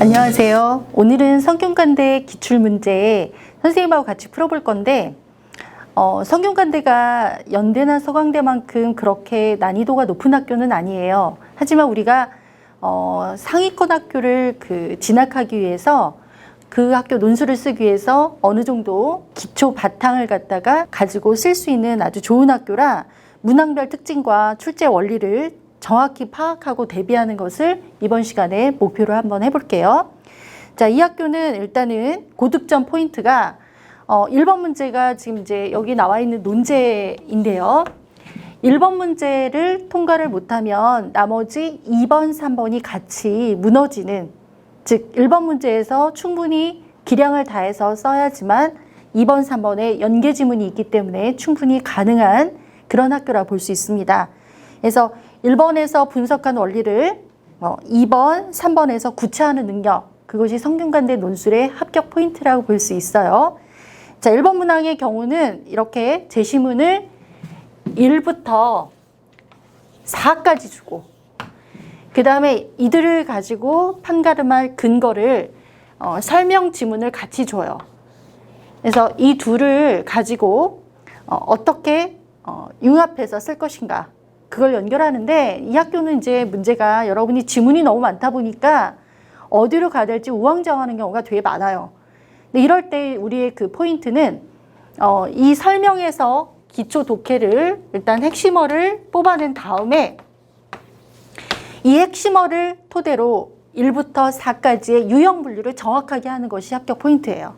안녕하세요. 오늘은 성균관대 기출문제 선생님하고 같이 풀어볼 건데 성균관대가 연대나 서강대만큼 그렇게 난이도가 높은 학교는 아니에요. 하지만 우리가 상위권 학교를 진학하기 위해서 그 학교 논술을 쓰기 위해서 어느 정도 기초 바탕을 갖다가 가지고 쓸 수 있는 아주 좋은 학교라 문항별 특징과 출제 원리를 정확히 파악하고 대비하는 것을 이번 시간에 목표로 한번 해볼게요. 자, 이 학교는 일단은 고득점 포인트가 1번 문제가 지금 이제 여기 나와 있는 논제인데요. 1번 문제를 통과를 못하면 나머지 2번, 3번이 같이 무너지는, 즉 1번 문제에서 충분히 기량을 다해서 써야지만 2번, 3번에 연계 지문이 있기 때문에 충분히 가능한 그런 학교라 볼 수 있습니다. 그래서 1번에서 분석한 원리를 2번, 3번에서 구체화하는 능력, 그것이 성균관대 논술의 합격 포인트라고 볼 수 있어요. 자, 1번 문항의 경우는 이렇게 제시문을 1부터 4까지 주고 그 다음에 이들을 가지고 판가름할 근거를 설명 지문을 같이 줘요. 그래서 이 둘을 가지고 어떻게 융합해서 쓸 것인가, 그걸 연결하는데, 이 학교는 이제 문제가 여러분이 지문이 너무 많다 보니까 어디로 가야 될지 우왕좌왕하는 경우가 되게 많아요. 근데 이럴 때 우리의 그 포인트는 이 설명에서 기초 독해를 일단 핵심어를 뽑아낸 다음에 이 핵심어를 토대로 1부터 4까지의 유형 분류를 정확하게 하는 것이 합격 포인트예요.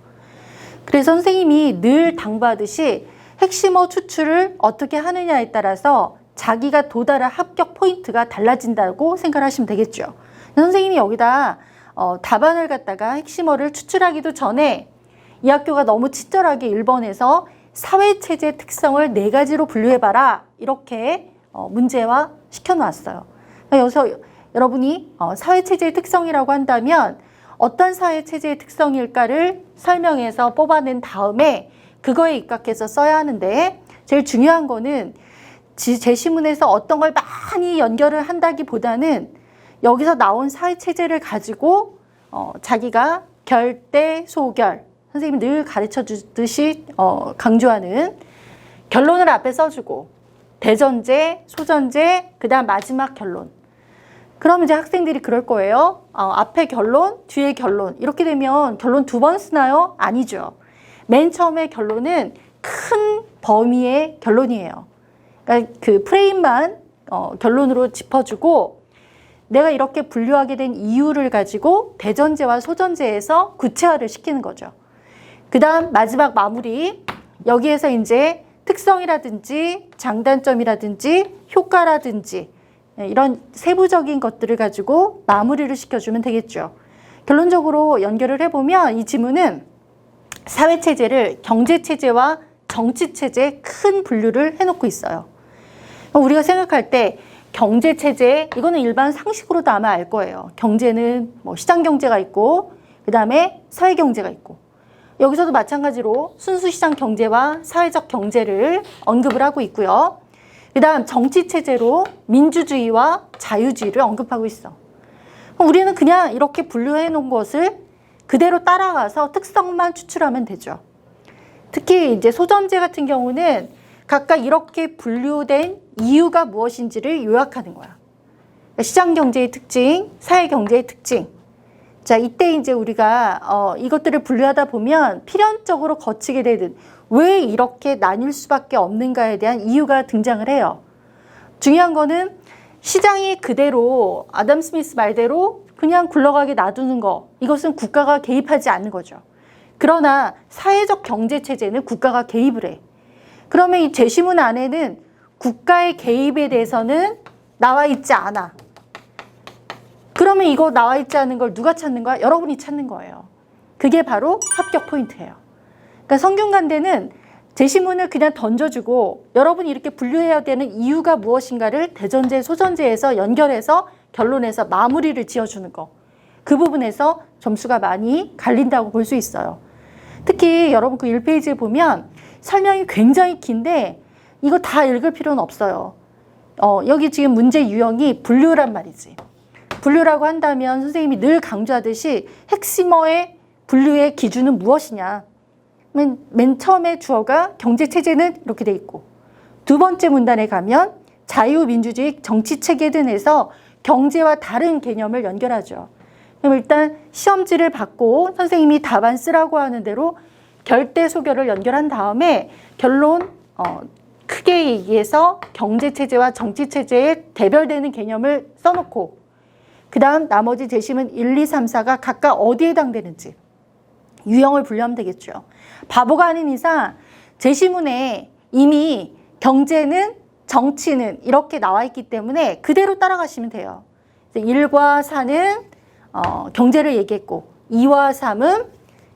그래서 선생님이 늘 당부하듯이 핵심어 추출을 어떻게 하느냐에 따라서 자기가 도달할 합격 포인트가 달라진다고 생각하시면 되겠죠. 선생님이 여기다 답안을 갖다가 핵심어를 추출하기도 전에 이 학교가 너무 친절하게 1번에서 사회체제 특성을 4가지로 분류해봐라, 이렇게 문제화 시켜놓았어요. 여기서 여러분이 사회체제의 특성이라고 한다면 어떤 사회체제의 특성일까를 설명해서 뽑아낸 다음에 그거에 입각해서 써야 하는데, 제일 중요한 거는 제시문에서 어떤 걸 많이 연결을 한다기보다는 여기서 나온 사회체제를 가지고 자기가 결대, 소결, 선생님이 늘 가르쳐 주듯이 강조하는 결론을 앞에 써주고 대전제, 소전제, 그 다음 마지막 결론. 그럼 이제 학생들이 그럴 거예요. 앞에 결론, 뒤에 결론. 이렇게 되면 결론 2번 쓰나요? 아니죠. 맨 처음에 결론은 큰 범위의 결론이에요. 그러니까 그 프레임만 결론으로 짚어주고 내가 이렇게 분류하게 된 이유를 가지고 대전제와 소전제에서 구체화를 시키는 거죠. 그 다음 마지막 마무리, 여기에서 이제 특성이라든지 장단점이라든지 효과라든지 이런 세부적인 것들을 가지고 마무리를 시켜주면 되겠죠. 결론적으로 연결을 해보면 이 지문은 사회체제를 경제체제와 정치체제에 큰 분류를 해놓고 있어요. 우리가 생각할 때 경제체제, 이거는 일반 상식으로도 아마 알 거예요. 경제는 뭐 시장경제가 있고 그 다음에 사회경제가 있고, 여기서도 마찬가지로 순수시장 경제와 사회적 경제를 언급을 하고 있고요. 그 다음 정치체제로 민주주의와 자유주의를 언급하고 있어. 우리는 그냥 이렇게 분류해 놓은 것을 그대로 따라가서 특성만 추출하면 되죠. 특히 이제 소전제 같은 경우는 각각 이렇게 분류된 이유가 무엇인지를 요약하는 거야. 시장경제의 특징, 사회경제의 특징. 자, 이때 이제 우리가 이것들을 분류하다 보면 필연적으로 거치게 되는, 왜 이렇게 나뉠 수밖에 없는가에 대한 이유가 등장을 해요. 중요한 거는 시장이 그대로 아담 스미스 말대로 그냥 굴러가게 놔두는 거, 이것은 국가가 개입하지 않는 거죠. 그러나 사회적 경제체제는 국가가 개입을 해. 그러면 이 제시문 안에는 국가의 개입에 대해서는 나와 있지 않아. 그러면 이거 나와 있지 않은 걸 누가 찾는 거야? 여러분이 찾는 거예요. 그게 바로 합격 포인트예요. 그러니까 성균관대는 제시문을 그냥 던져주고 여러분이 이렇게 분류해야 되는 이유가 무엇인가를 대전제, 소전제에서 연결해서 결론에서 마무리를 지어주는 거. 그 부분에서 점수가 많이 갈린다고 볼 수 있어요. 특히 여러분 그 1페이지에 보면 설명이 굉장히 긴데 이거 다 읽을 필요는 없어요. 여기 지금 문제 유형이 분류란 말이지. 분류라고 한다면 선생님이 늘 강조하듯이 핵심어의 분류의 기준은 무엇이냐. 맨 처음에 주어가 경제체제는 이렇게 돼 있고, 두 번째 문단에 가면 자유민주주의 정치체계 등에서 경제와 다른 개념을 연결하죠. 그럼 일단 시험지를 받고 선생님이 답안 쓰라고 하는 대로 결대소결을 연결한 다음에 결론, 크게 얘기해서 경제체제와 정치체제에 대별되는 개념을 써놓고, 그 다음 나머지 제시문 1, 2, 3, 4가 각각 어디에 해당되는지 유형을 분류하면 되겠죠. 바보가 아닌 이상 제시문에 이미 경제는 정치는 이렇게 나와 있기 때문에 그대로 따라가시면 돼요. 1과 4는 경제를 얘기했고 2와 3은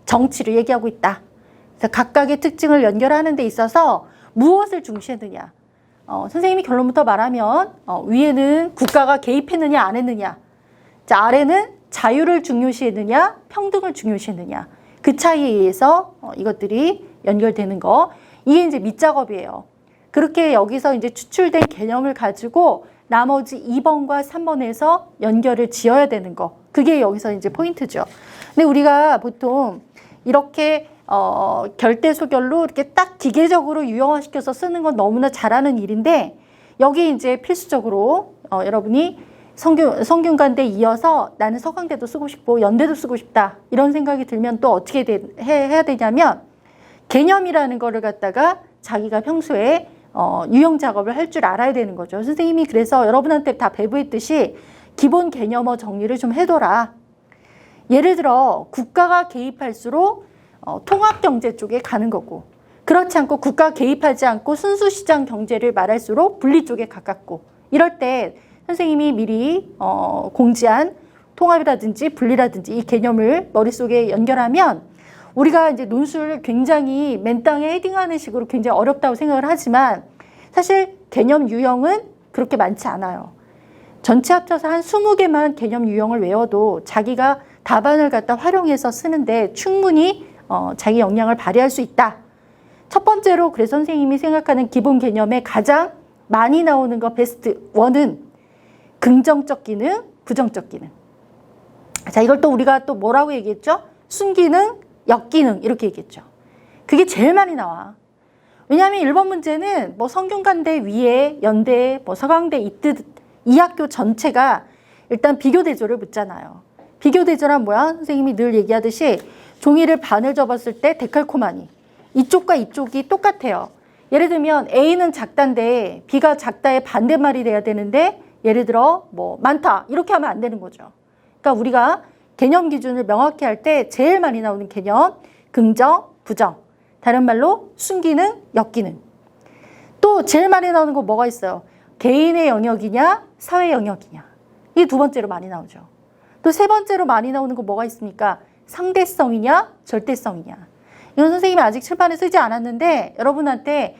정치를 얘기하고 있다. 그래서 각각의 특징을 연결하는 데 있어서 무엇을 중시했느냐. 선생님이 결론부터 말하면 위에는 국가가 개입했느냐 안 했느냐, 자, 아래는 자유를 중요시했느냐 평등을 중요시했느냐, 그 차이에 의해서 이것들이 연결되는 거. 이게 이제 밑작업이에요. 그렇게 여기서 이제 추출된 개념을 가지고 나머지 2번과 3번에서 연결을 지어야 되는 거. 그게 여기서 이제 포인트죠. 근데 우리가 보통 이렇게 결대소결로 이렇게 딱 기계적으로 유형화시켜서 쓰는 건 너무나 잘하는 일인데, 여기 이제 필수적으로 여러분이 성균관대 이어서 나는 서강대도 쓰고 싶고 연대도 쓰고 싶다 이런 생각이 들면 또 어떻게 해야 되냐면, 개념이라는 거를 갖다가 자기가 평소에 유형 작업을 할 줄 알아야 되는 거죠. 선생님이 그래서 여러분한테 다 배부했듯이 기본 개념어 정리를 좀 해둬라. 예를 들어 국가가 개입할수록 통합경제 쪽에 가는 거고, 그렇지 않고 국가가 개입하지 않고 순수시장 경제를 말할수록 분리 쪽에 가깝고, 이럴 때 선생님이 미리 공지한 통합이라든지 분리라든지 이 개념을 머릿속에 연결하면 우리가 이제 논술 굉장히 맨 땅에 헤딩하는 식으로 굉장히 어렵다고 생각을 하지만 사실 개념 유형은 그렇게 많지 않아요. 전체 합쳐서 한 20개만 개념 유형을 외워도 자기가 답안을 갖다 활용해서 쓰는데 충분히 자기 역량을 발휘할 수 있다. 첫 번째로 그래서 선생님이 생각하는 기본 개념에 가장 많이 나오는 거 베스트 1은 긍정적 기능, 부정적 기능. 자, 이걸 또 우리가 또 뭐라고 얘기했죠? 순기능, 역기능 이렇게 얘기했죠. 그게 제일 많이 나와. 왜냐하면 1번 문제는 뭐 성균관대 위에 연대, 뭐 서강대 있듯 이 학교 전체가 일단 비교대조를 묻잖아요. 비교대조란 뭐야? 선생님이 늘 얘기하듯이 종이를 반을 접었을 때 데칼코마니. 이쪽과 이쪽이 똑같아요. 예를 들면 A는 작다인데 B가 작다의 반대말이 돼야 되는데, 예를 들어 뭐 많다 이렇게 하면 안 되는 거죠. 그러니까 우리가 개념 기준을 명확히 할 때 제일 많이 나오는 개념, 긍정, 부정. 다른 말로 순기능, 역기능. 또 제일 많이 나오는 거 뭐가 있어요? 개인의 영역이냐, 사회 영역이냐. 이게 두 번째로 많이 나오죠. 또 세 번째로 많이 나오는 거 뭐가 있습니까? 상대성이냐, 절대성이냐. 이건 선생님이 아직 칠판에 쓰지 않았는데 여러분한테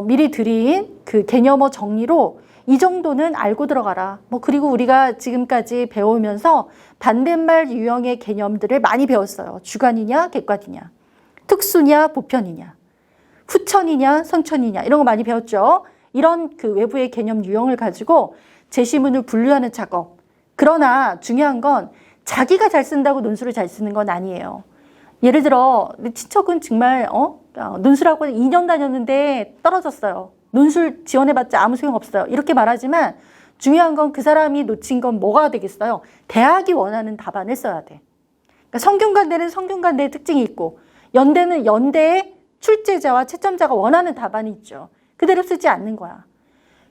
미리 드린 그 개념어 정리로 이 정도는 알고 들어가라. 뭐 그리고 우리가 지금까지 배우면서 반대말 유형의 개념들을 많이 배웠어요. 주관이냐, 객관이냐, 특수냐, 보편이냐, 후천이냐, 선천이냐 이런 거 많이 배웠죠. 이런 그 외부의 개념 유형을 가지고 제시문을 분류하는 작업. 그러나 중요한 건 자기가 잘 쓴다고 논술을 잘 쓰는 건 아니에요. 예를 들어 내 친척은 정말 논술하고 2년 다녔는데 떨어졌어요. 논술 지원해봤자 아무 소용없어요. 이렇게 말하지만 중요한 건 그 사람이 놓친 건 뭐가 되겠어요? 대학이 원하는 답안을 써야 돼. 그러니까 성균관대는 성균관대의 특징이 있고 연대는 연대의 출제자와 채점자가 원하는 답안이 있죠. 그대로 쓰지 않는 거야.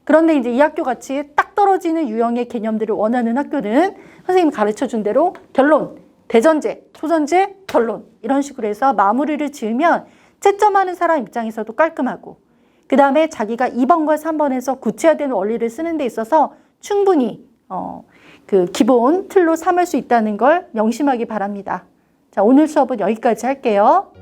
그런데 이제 이 학교 같이 딱 떨어지는 유형의 개념들을 원하는 학교는 선생님이 가르쳐준 대로 결론, 대전제, 소전제, 결론 이런 식으로 해서 마무리를 지으면 채점하는 사람 입장에서도 깔끔하고, 그 다음에 자기가 2번과 3번에서 구체화된 원리를 쓰는 데 있어서 충분히 그 기본 틀로 삼을 수 있다는 걸 명심하기 바랍니다. 자, 오늘 수업은 여기까지 할게요.